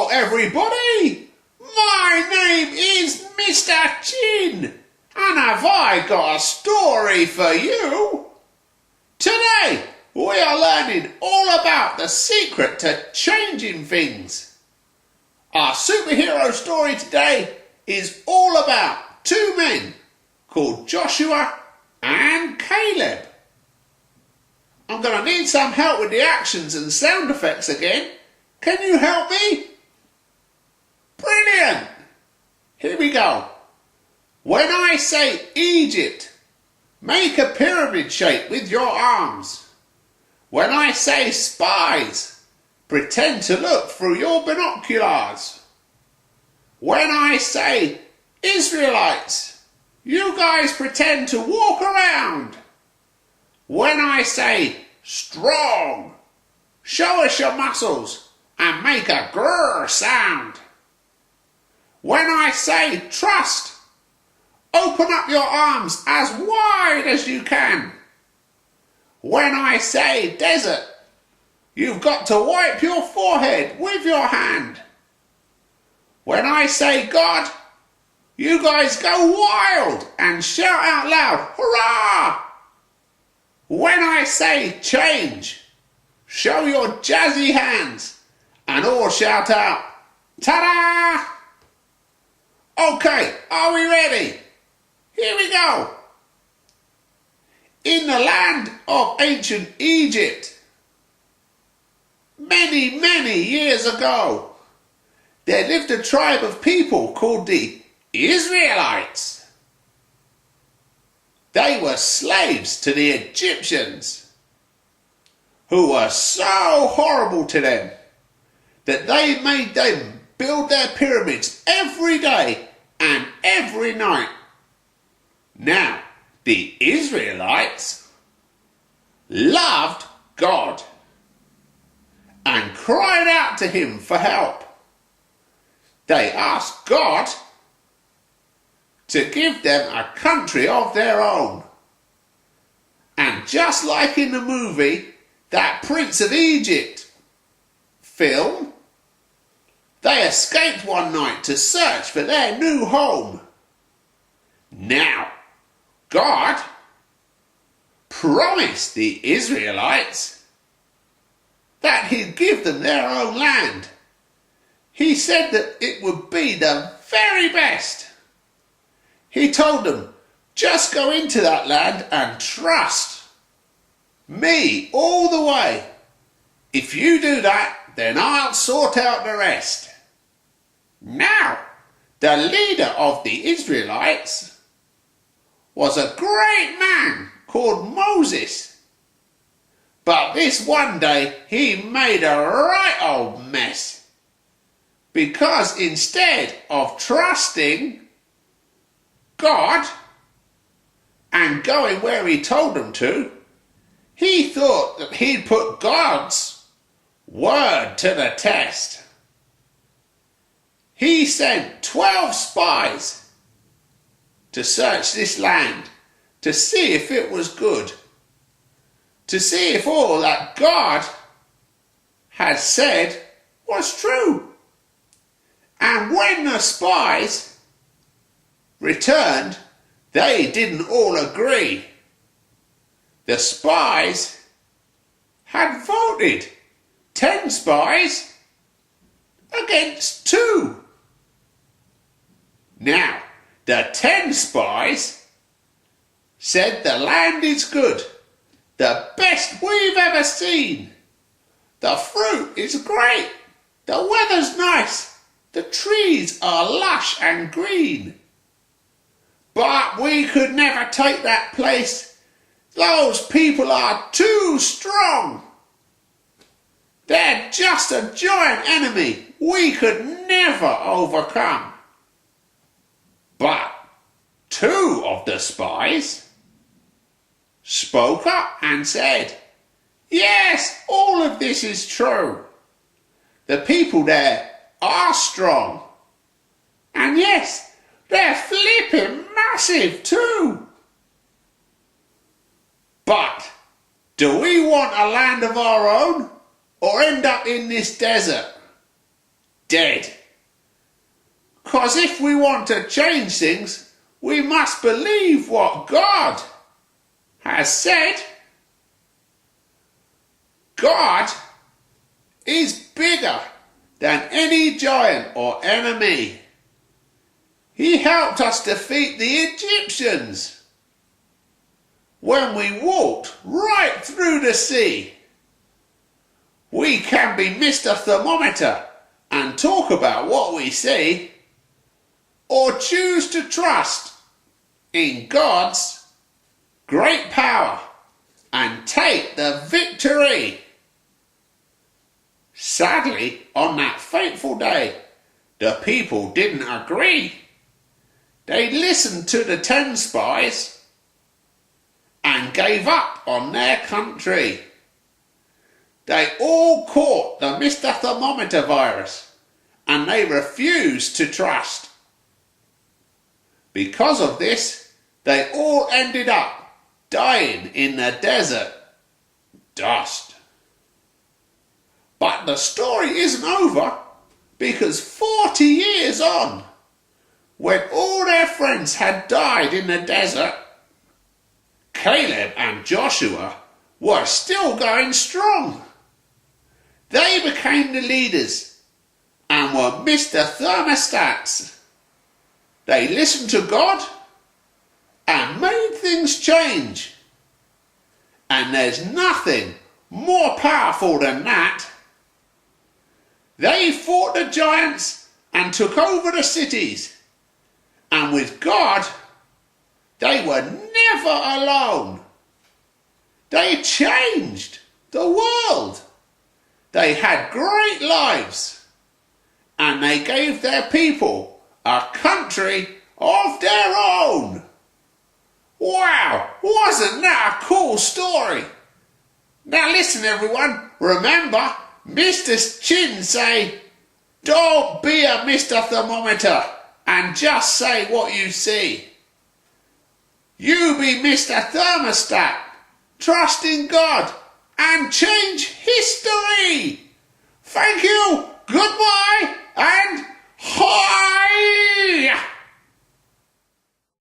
Hello everybody, my name is Mr. Chin, and have I got a story for you? Today we are learning all about the secret to changing things. Our superhero story today is all about two men called Joshua and Caleb. I'm going to need some help with the actions and sound effects again. Can you help me? Brilliant! Here we go. When I say Egypt, make a pyramid shape with your arms. When I say spies, pretend to look through your binoculars. When I say Israelites, you guys pretend to walk around. When I say strong, show us your muscles and make a grrr sound. When I say trust, open up your arms as wide as you can. When I say desert, you've got to wipe your forehead with your hand. When I say God, you guys go wild and shout out loud, hurrah! When I say change, show your jazzy hands and all shout out, ta-da! Okay, are we ready? Here we go. In the land of ancient Egypt, many years ago, there lived a tribe of people called the Israelites. They were slaves to the Egyptians, who were so horrible to them that they made them build their pyramids every day and every night. Now, the Israelites loved God and cried out to him for help. They asked God to give them a country of their own. And just like in the movie, that Prince of Egypt film, they escaped one night to search for their new home. Now, God promised the Israelites that he'd give them their own land. He said that it would be the very best. He told them, just go into that land and trust me all the way. If you do that, then I'll sort out the rest. Now, the leader of the Israelites was a great man called Moses. But this one day he made a right old mess. Because instead of trusting God and going where he told them to, he thought that he'd put God's word to the test. He sent 12 spies to search this land to see if it was good, to see if all that God had said was true. And when the spies returned, they didn't all agree. The spies had voted 10 spies against 2. Now, the 10 spies said the land is good, the best we've ever seen. The fruit is great, the weather's nice, the trees are lush and green. But we could never take that place. Those people are too strong. They're just a giant enemy we could never overcome. But 2 of the spies spoke up and said, yes, all of this is true. The people there are strong. And yes, they're flipping massive too. But do we want a land of our own or end up in this desert? dead. 'Cause if we want to change things, we must believe what God has said. God is bigger than any giant or enemy. He helped us defeat the Egyptians when we walked right through the sea. We can be Mr. Thermometer and talk about what we see, or choose to trust in God's great power and take the victory. Sadly, on that fateful day, the people didn't agree. They listened to the 10 spies and gave up on their country. They all caught the Mr. Thermometer virus and they refused to trust. Because of this, they all ended up dying in the desert dust. But the story isn't over, because 40 years on, when all their friends had died in the desert, Caleb and Joshua were still going strong. They became the leaders and were Mr. Thermostats. They listened to God and made things change. And there's nothing more powerful than that. They fought the giants and took over the cities. And with God, they were never alone. They changed the world. They had great lives. And they gave their people a country of their own. Wow, wasn't that a cool story? Now listen everyone, remember, Mr. Chin say, don't be a Mr. Thermometer and just say what you see. You be Mr. Thermostat, trust in God and change history. Thank you, goodbye and